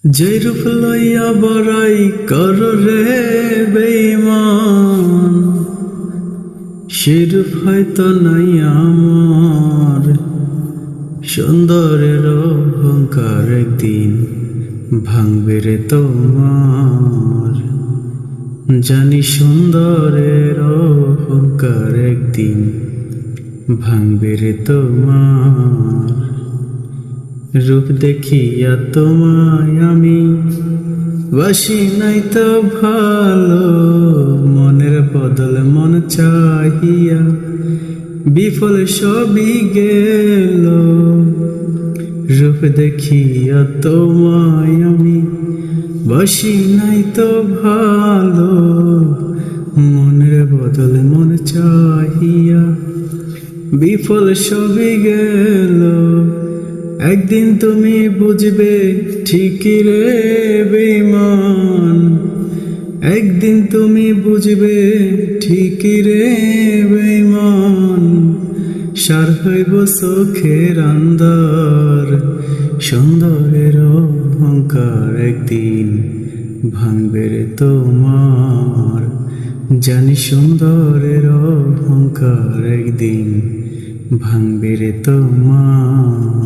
যে রূপ লইয়া বড়াই কর রে বেঈমান, সে রূপ হয়তো নাই আমার। সুন্দরের অহংকার একদিন ভাঙবে রে তোমার। জানি সুন্দরের অহংকার একদিন ভাঙবে রে তোমার। রূপ দেখিয়া তোমায় আমি বাসি নাই তো ভালো, মনের বদল মন চাহিয়া বিফল সবই গেল। রূপ দেখিয়া তোমায় আমি বাসি নাই তো ভালো, মনের বদল মন চাহিয়া বিফল সবই গেল। একদিন তুমি বুঝবে ঠিকই রে বেঈমান, একদিন তুমি বুঝবে ঠিকই রে বেঈমান। সার হইব চোখের আন্দার, সুন্দরের অহংকার একদিন ভাঙবে রে তোমার। জানি সুন্দরের অহংকার একদিন ভাঙবে রে তোমার।